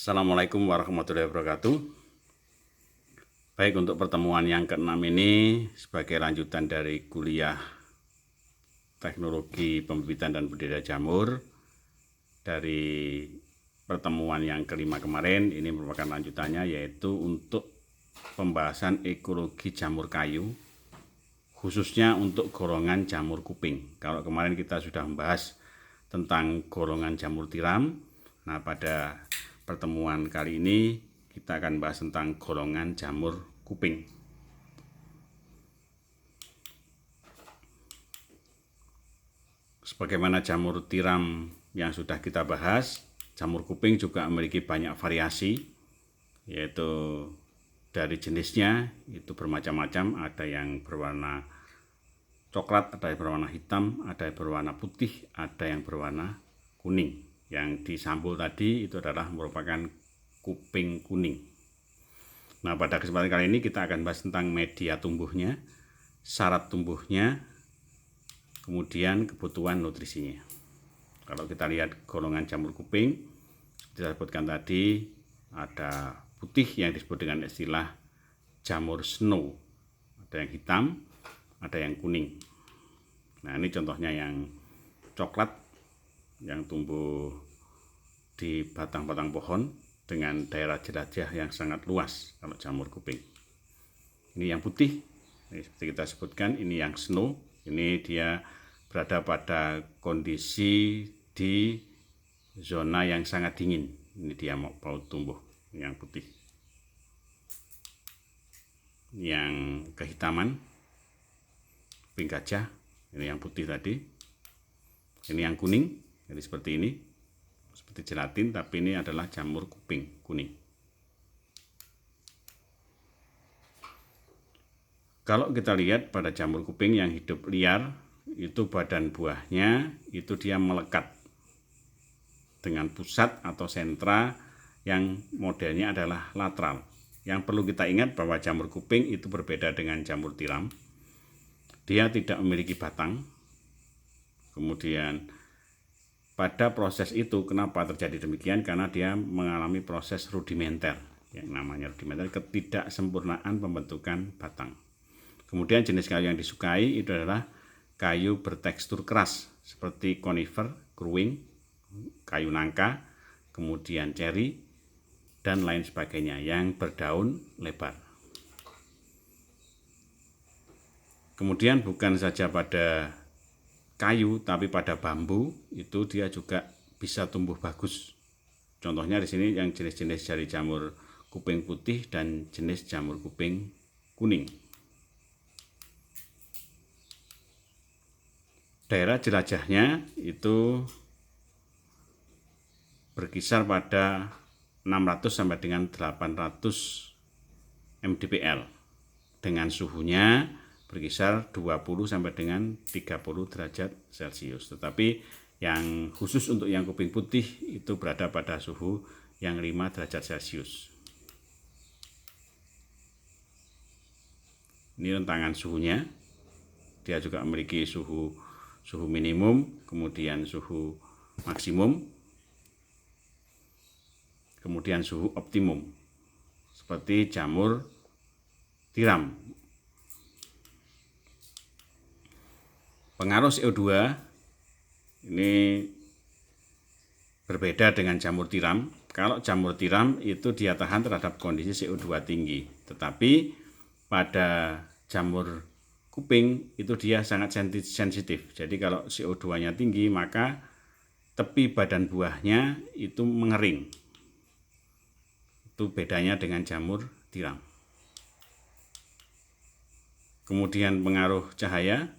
Assalamualaikum warahmatullahi wabarakatuh. Baik, untuk pertemuan yang ke-6 ini sebagai lanjutan dari kuliah teknologi pembibitan dan budidaya jamur. Dari pertemuan yang ke-5 kemarin, ini merupakan lanjutannya, yaitu untuk pembahasan ekologi jamur kayu, khususnya untuk golongan jamur kuping. Kalau kemarin kita sudah membahas tentang golongan jamur tiram, nah pada pertemuan kali ini kita akan bahas tentang golongan jamur kuping. Sebagaimana jamur tiram yang sudah kita bahas, jamur kuping juga memiliki banyak variasi, yaitu dari jenisnya itu bermacam-macam, ada yang berwarna coklat, ada yang berwarna hitam, ada yang berwarna putih, ada yang berwarna kuning. Yang di sampul tadi itu adalah merupakan kuping kuning. Nah, pada kesempatan kali ini kita akan bahas tentang media tumbuhnya, syarat tumbuhnya, kemudian kebutuhan nutrisinya. Kalau kita lihat golongan jamur kuping, kita sebutkan tadi ada putih yang disebut dengan istilah jamur snow, ada yang hitam, ada yang kuning. Nah, ini contohnya yang coklat yang tumbuh di batang-batang pohon dengan daerah jelajah yang sangat luas kalau jamur kuping. Ini yang putih, ini seperti kita sebutkan, ini yang snow, ini dia berada pada kondisi di zona yang sangat dingin. Ini dia mau tumbuh, yang putih. Yang kehitaman, kuping gajah, ini yang putih tadi. Ini yang kuning, jadi seperti ini, seperti gelatin, tapi ini adalah jamur kuping kuning. Kalau kita lihat pada jamur kuping yang hidup liar, itu badan buahnya itu dia melekat dengan pusat atau sentra yang modelnya adalah lateral. Yang perlu kita ingat bahwa jamur kuping itu berbeda dengan jamur tiram. Dia tidak memiliki batang. Kemudian pada proses itu, kenapa terjadi demikian? Karena dia mengalami proses rudimenter, yang namanya rudimenter, ketidaksempurnaan pembentukan batang. Kemudian jenis kayu yang disukai itu adalah kayu bertekstur keras, seperti conifer, kruing, kayu nangka, kemudian ceri, dan lain sebagainya, yang berdaun lebar. Kemudian bukan saja pada kayu, tapi pada bambu itu dia juga bisa tumbuh bagus. Contohnya di sini yang jenis-jenis dari jamur kuping putih dan jenis jamur kuping kuning. Daerah jelajahnya itu berkisar pada 600 sampai dengan 800 mdpl dengan suhunya berkisar 20 sampai dengan 30 derajat Celcius. Tetapi yang khusus untuk yang kuping putih itu berada pada suhu yang 5 derajat Celcius. Ini rentangan suhunya. Dia juga memiliki suhu minimum, kemudian suhu maksimum, kemudian suhu optimum. Seperti jamur tiram. Pengaruh CO2 ini berbeda dengan jamur tiram. Kalau jamur tiram itu dia tahan terhadap kondisi CO2 tinggi. Tetapi pada jamur kuping itu dia sangat sensitif. Jadi kalau CO2-nya tinggi, maka tepi badan buahnya itu mengering. Itu bedanya dengan jamur tiram. Kemudian pengaruh cahaya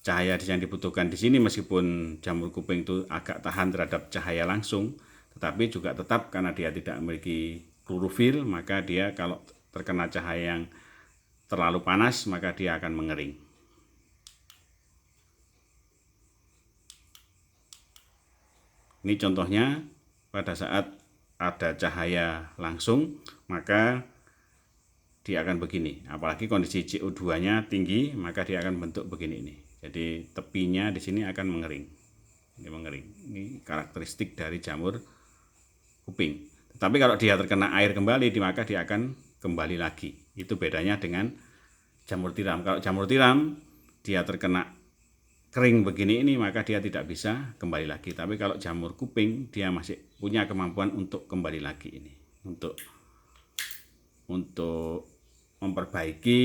yang dibutuhkan di sini, meskipun jamur kuping itu agak tahan terhadap cahaya langsung, tetapi juga tetap karena dia tidak memiliki klorofil, maka dia kalau terkena cahaya yang terlalu panas, maka dia akan mengering. Ini contohnya pada saat ada cahaya langsung, maka dia akan begini. Apalagi kondisi CO2-nya tinggi, maka dia akan bentuk begini ini. Jadi tepinya di sini akan mengering. Ini mengering. Ini karakteristik dari jamur kuping. Tapi kalau dia terkena air kembali, maka dia akan kembali lagi. Itu bedanya dengan jamur tiram. Kalau jamur tiram dia terkena kering begini ini, maka dia tidak bisa kembali lagi. Tapi kalau jamur kuping dia masih punya kemampuan untuk kembali lagi ini, untuk memperbaiki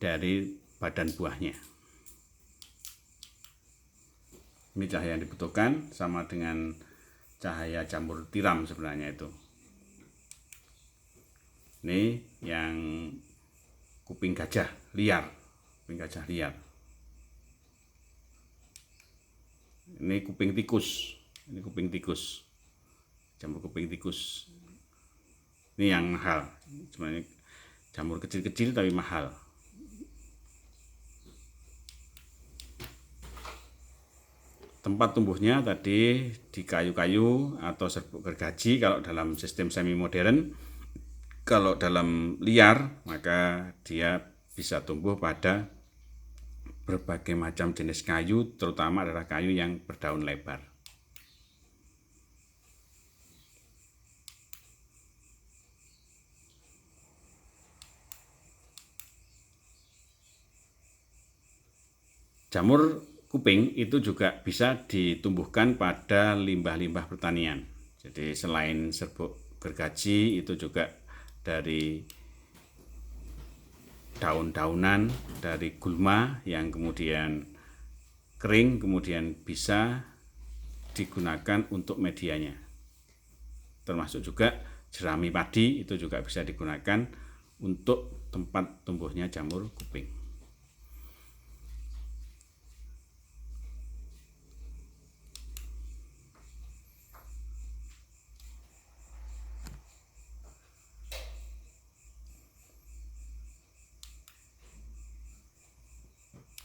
dari badan buahnya. Ini cahaya yang dibutuhkan sama dengan cahaya jamur tiram sebenarnya itu. Ini yang kuping gajah liar, kuping gajah liar. Ini kuping tikus, ini kuping tikus, jamur kuping tikus. Ini yang mahal, sebenarnya jamur kecil-kecil tapi mahal. Tempat tumbuhnya tadi di kayu-kayu atau serbuk gergaji kalau dalam sistem semi modern. Kalau dalam liar maka dia bisa tumbuh pada berbagai macam jenis kayu, terutama adalah kayu yang berdaun lebar. Jamur kuping itu juga bisa ditumbuhkan pada limbah-limbah pertanian. Jadi selain serbuk gergaji itu juga dari daun-daunan, dari gulma yang kemudian kering, kemudian bisa digunakan untuk medianya. Termasuk juga jerami padi itu juga bisa digunakan untuk tempat tumbuhnya jamur kuping.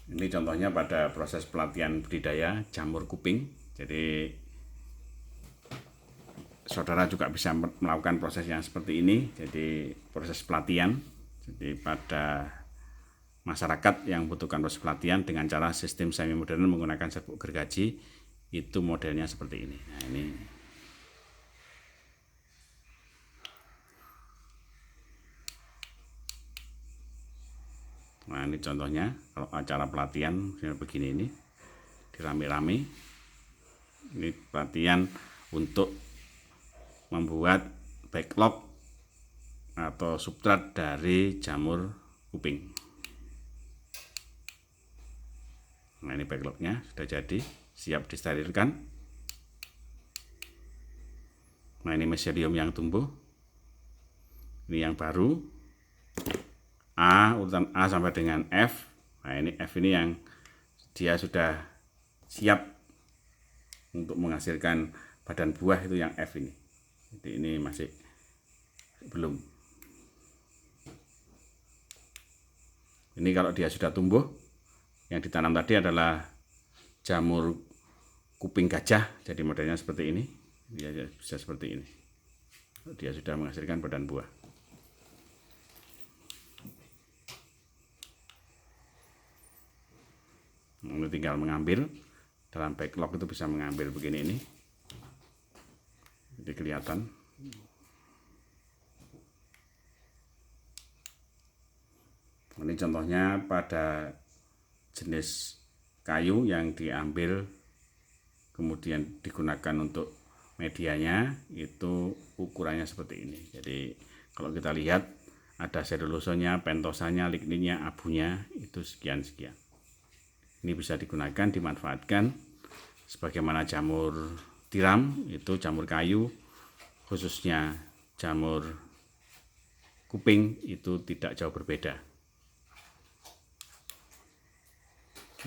Ini contohnya pada proses pelatihan budidaya jamur kuping. Jadi saudara juga bisa melakukan proses yang seperti ini. Jadi proses pelatihan. Jadi pada masyarakat yang membutuhkan proses pelatihan dengan cara sistem semi modern menggunakan serbuk gergaji, itu modelnya seperti ini. Nah ini contohnya kalau acara pelatihan begini ini dirame-rame. Ini pelatihan untuk membuat backlog atau substrat dari jamur kuping. Nah ini backlognya sudah jadi, siap disterilkan. Nah ini meselium yang tumbuh. Ini yang baru. Urutan A sampai dengan F. Nah ini F ini yang dia sudah siap untuk menghasilkan badan buah, itu yang F ini. Jadi ini masih belum. Ini kalau dia sudah tumbuh, yang ditanam tadi adalah jamur kuping gajah. Jadi modelnya seperti ini. Dia bisa seperti ini. Dia sudah menghasilkan badan buah. Ini tinggal mengambil, dalam backlog itu bisa mengambil begini ini. Jadi kelihatan. Ini contohnya pada jenis kayu yang diambil kemudian digunakan untuk medianya, itu ukurannya seperti ini. Jadi kalau kita lihat ada selulosanya, pentosanya, ligninnya, abunya, itu sekian-sekian. Ini bisa digunakan, dimanfaatkan sebagaimana jamur tiram, itu jamur kayu, khususnya jamur kuping itu tidak jauh berbeda.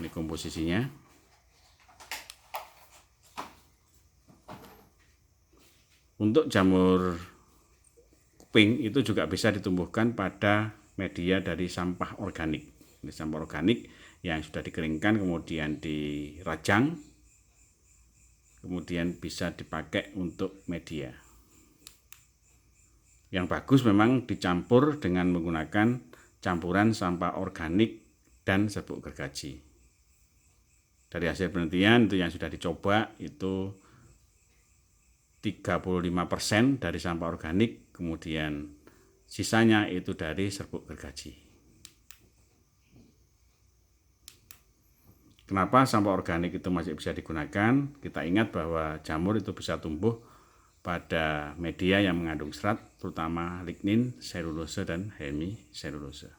Ini komposisinya. Untuk jamur kuping itu juga bisa ditumbuhkan pada media dari sampah organik. Ini sampah organik yang sudah dikeringkan kemudian dirajang, kemudian bisa dipakai untuk media. Yang bagus memang dicampur dengan menggunakan campuran sampah organik dan serbuk gergaji. Dari hasil penelitian itu yang sudah dicoba itu 35% dari sampah organik, kemudian sisanya itu dari serbuk gergaji. Kenapa sampah organik itu masih bisa digunakan? Kita ingat bahwa jamur itu bisa tumbuh pada media yang mengandung serat, terutama lignin, selulose, dan hemiselulose.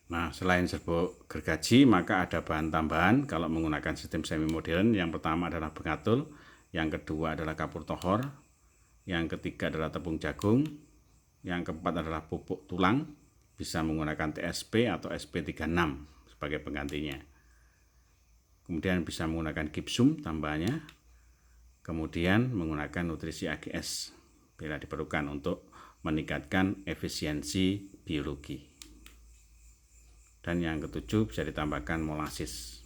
Nah, selain serbuk gergaji, maka ada bahan tambahan kalau menggunakan sistem semi modern. Yang pertama adalah bengatul, yang kedua adalah kapur tohor, yang ketiga adalah tepung jagung, yang keempat adalah pupuk tulang, bisa menggunakan TSP atau SP36 sebagai penggantinya. Kemudian bisa menggunakan gipsum tambahannya, kemudian menggunakan nutrisi AGS bila diperlukan untuk meningkatkan efisiensi biologi. Dan yang ketujuh bisa ditambahkan molasis.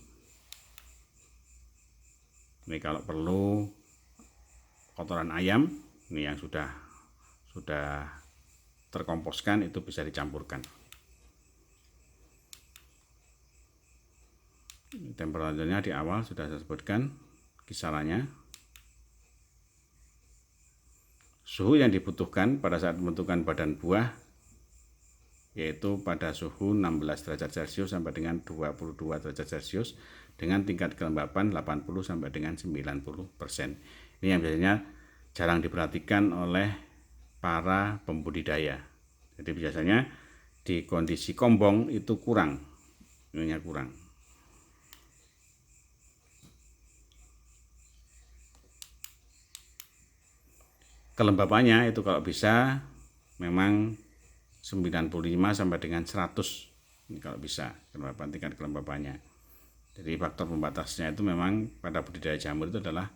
Ini kalau perlu kotoran ayam, ini yang sudah terkomposkan itu bisa dicampurkan. Temperaturnya di awal sudah saya sebutkan kisarannya. Suhu yang dibutuhkan pada saat pembentukan badan buah yaitu pada suhu 16 derajat Celcius sampai dengan 22 derajat Celcius dengan tingkat kelembapan 80 sampai dengan 90%. Ini yang biasanya jarang diperhatikan oleh para pembudidaya. Jadi biasanya di kondisi kombong itu kurang, ininya kurang. Kelembapannya itu kalau bisa memang 95 sampai dengan 100, ini kalau bisa kelembapan, tingkat kelembapannya. Jadi faktor pembatasnya itu memang pada budidaya jamur itu adalah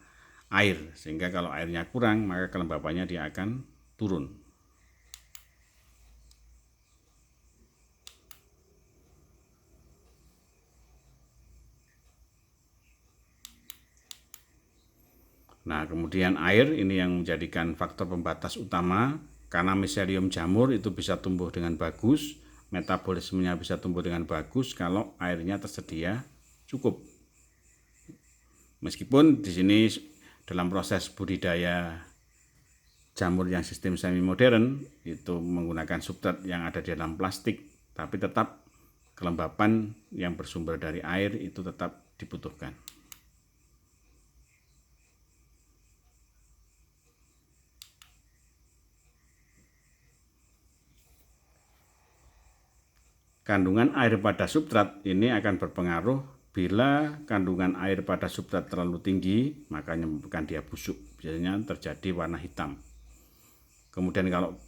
air, sehingga kalau airnya kurang maka kelembapannya dia akan turun. Nah, kemudian air ini yang menjadikan faktor pembatas utama. Karena miselium jamur itu bisa tumbuh dengan bagus, metabolismenya bisa tumbuh dengan bagus kalau airnya tersedia cukup. Meskipun di sini dalam proses budidaya jamur yang sistem semi modern itu menggunakan substrat yang ada di dalam plastik, tapi tetap kelembapan yang bersumber dari air itu tetap dibutuhkan. Kandungan air pada substrat ini akan berpengaruh. Bila kandungan air pada substrat terlalu tinggi, maka menyebabkan dia busuk. Biasanya terjadi warna hitam. Kemudian kalau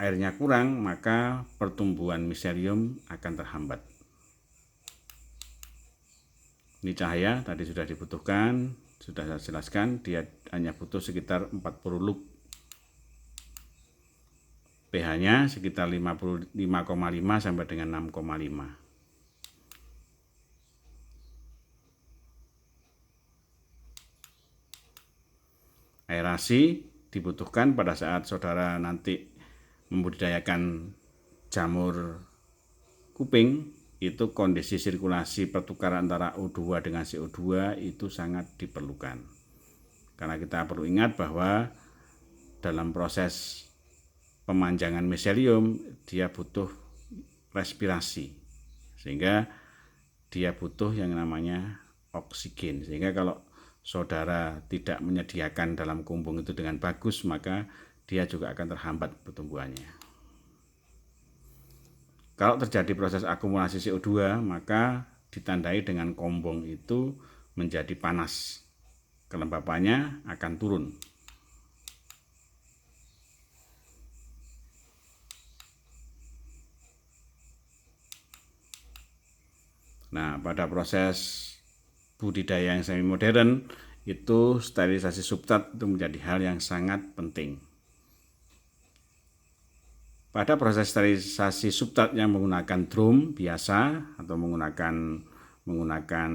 airnya kurang, maka pertumbuhan miselium akan terhambat. Ini cahaya tadi sudah dibutuhkan, sudah saya jelaskan, dia hanya butuh sekitar 40 lup. pH-nya sekitar 5,5 sampai dengan 6,5. Aerasi dibutuhkan pada saat saudara nanti membudidayakan jamur kuping, itu kondisi sirkulasi pertukaran antara O2 dengan CO2 itu sangat diperlukan. Karena kita perlu ingat bahwa dalam proses pemanjangan miselium dia butuh respirasi, sehingga dia butuh yang namanya oksigen. Sehingga kalau saudara tidak menyediakan dalam kumbung itu dengan bagus, maka dia juga akan terhambat pertumbuhannya. Kalau terjadi proses akumulasi CO2, maka ditandai dengan kumbung itu menjadi panas, kelembapannya akan turun. Nah, pada proses budidaya yang semi modern itu sterilisasi substrat itu menjadi hal yang sangat penting. Pada proses sterilisasi substrat yang menggunakan drum biasa atau menggunakan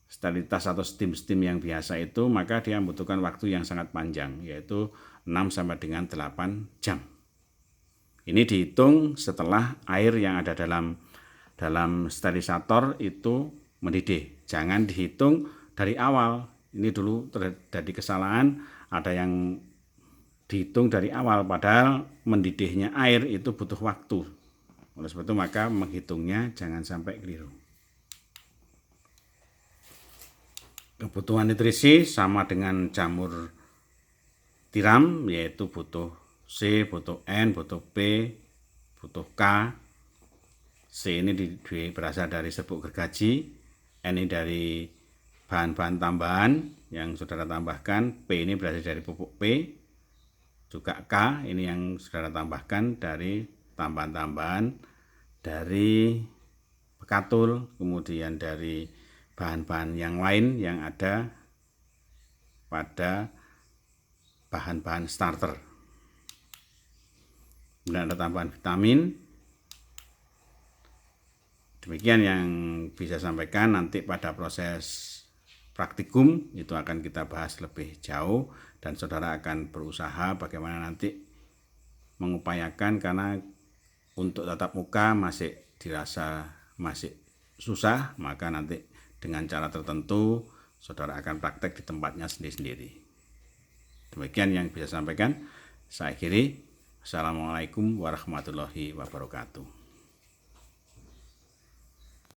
sterilitas atau steam yang biasa itu, maka dia membutuhkan waktu yang sangat panjang, yaitu 6 sampai dengan 8 jam. Ini dihitung setelah air yang ada dalam dalam sterilisator itu mendidih. Jangan dihitung dari awal. Ini dulu terjadi kesalahan, ada yang dihitung dari awal, padahal mendidihnya air itu butuh waktu. Oleh sebab itu maka menghitungnya jangan sampai keliru. Kebutuhan nutrisi sama dengan jamur tiram, yaitu butuh C, butuh N, butuh P, butuh K. C ini berasal dari serbuk gergaji, N ini dari bahan-bahan tambahan yang saudara tambahkan, P ini berasal dari pupuk P, juga K ini yang saudara tambahkan dari tambahan-tambahan dari bekatul, kemudian dari bahan-bahan yang lain yang ada pada bahan-bahan starter. Kemudian ada tambahan vitamin. Demikian yang bisa sampaikan. Nanti pada proses praktikum itu akan kita bahas lebih jauh dan saudara akan berusaha bagaimana nanti mengupayakan, karena untuk tatap muka masih dirasa masih susah, maka nanti dengan cara tertentu saudara akan praktek di tempatnya sendiri-sendiri. Demikian yang bisa sampaikan. Saya akhiri. Assalamualaikum warahmatullahi wabarakatuh.